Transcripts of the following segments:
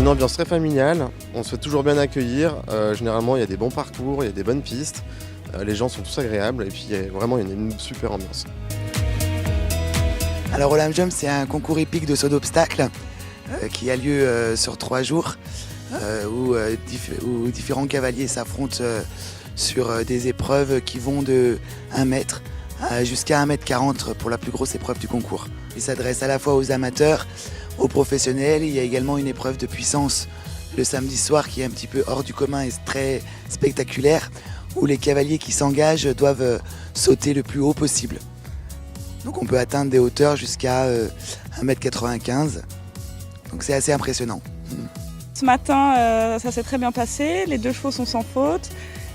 une ambiance très familiale, on se fait toujours bien accueillir. Généralement, il y a des bons parcours, il y a des bonnes pistes. Les gens sont tous agréables et puis vraiment, il y a une super ambiance. Alors Olam Jump, c'est un concours épique de saut d'obstacles qui a lieu sur 3 jours où différents cavaliers s'affrontent sur des épreuves qui vont de 1 mètre jusqu'à 1,40 m pour la plus grosse épreuve du concours. Il s'adresse à la fois aux amateurs, aux professionnels. Il y a également une épreuve de puissance le samedi soir qui est un petit peu hors du commun et très spectaculaire, où les cavaliers qui s'engagent doivent sauter le plus haut possible. Donc on peut atteindre des hauteurs jusqu'à 1,95 m. Donc c'est assez impressionnant. Ce matin, ça s'est très bien passé, les 2 chevaux sont sans faute.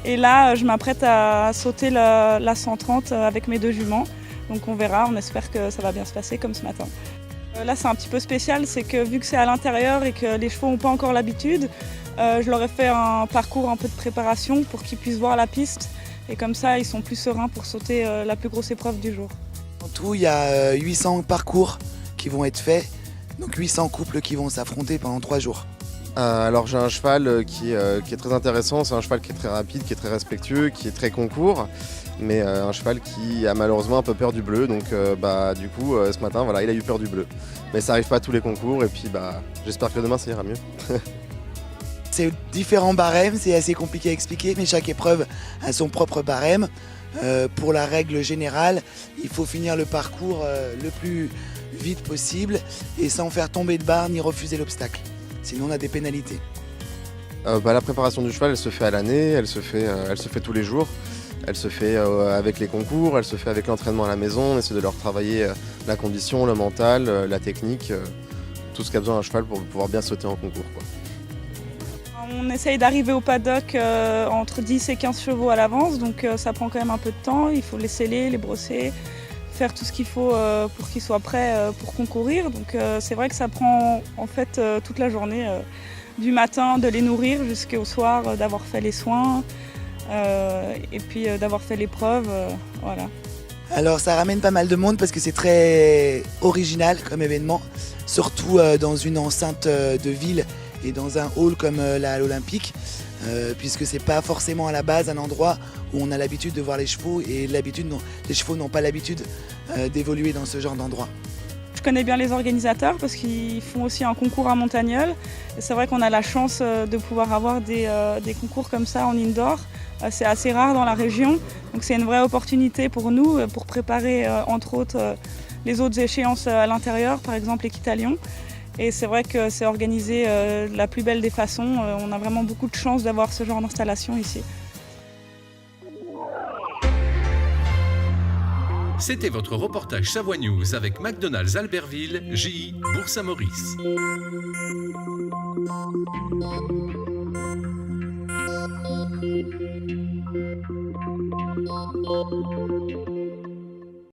Et là, je m'apprête à sauter la 130 avec mes 2 juments. Donc on verra, on espère que ça va bien se passer comme ce matin. Là, c'est un petit peu spécial, c'est que vu que c'est à l'intérieur et que les chevaux n'ont pas encore l'habitude, je leur ai fait un parcours un peu de préparation pour qu'ils puissent voir la piste. Et comme ça, ils sont plus sereins pour sauter la plus grosse épreuve du jour. En tout, il y a 800 parcours qui vont être faits, donc 800 couples qui vont s'affronter pendant 3 jours. Alors j'ai un cheval qui est très intéressant, c'est un cheval qui est très rapide, qui est très respectueux, qui est très concours, mais un cheval qui a malheureusement un peu peur du bleu, donc du coup ce matin voilà, il a eu peur du bleu. Mais ça n'arrive pas à tous les concours et puis j'espère que demain ça ira mieux. C'est différents barèmes, c'est assez compliqué à expliquer, mais chaque épreuve a son propre barème. Pour la règle générale, il faut finir le parcours le plus vite possible et sans faire tomber de barre ni refuser l'obstacle. Sinon on a des pénalités. La préparation du cheval, elle se fait à l'année, elle se fait tous les jours. Elle se fait avec les concours, elle se fait avec l'entraînement à la maison. On essaie de leur travailler la condition, le mental, la technique, tout ce qu'a besoin un cheval pour pouvoir bien sauter en concours, quoi. On essaye d'arriver au paddock entre 10 et 15 chevaux à l'avance, donc ça prend quand même un peu de temps. Il faut les sceller, les brosser, faire tout ce qu'il faut pour qu'ils soient prêts pour concourir. Donc c'est vrai que ça prend en fait toute la journée, du matin de les nourrir jusqu'au soir, d'avoir fait les soins et puis d'avoir fait l'épreuve. Voilà. Alors ça ramène pas mal de monde parce que c'est très original comme événement, surtout dans une enceinte de ville et dans un hall comme la Halle Olympique, puisque c'est pas forcément à la base un endroit où on a l'habitude de voir les chevaux et les chevaux n'ont pas l'habitude d'évoluer dans ce genre d'endroit. Je connais bien les organisateurs parce qu'ils font aussi un concours à Montagnole. Et c'est vrai qu'on a la chance de pouvoir avoir des concours comme ça en indoor. C'est assez rare dans la région, donc c'est une vraie opportunité pour nous pour préparer entre autres les autres échéances à l'intérieur, par exemple l'Équitalion. Et c'est vrai que c'est organisé de la plus belle des façons. On a vraiment beaucoup de chance d'avoir ce genre d'installation ici. C'était votre reportage Savoie News avec McDonald's Albertville, JI, Bourg-Saint-Maurice.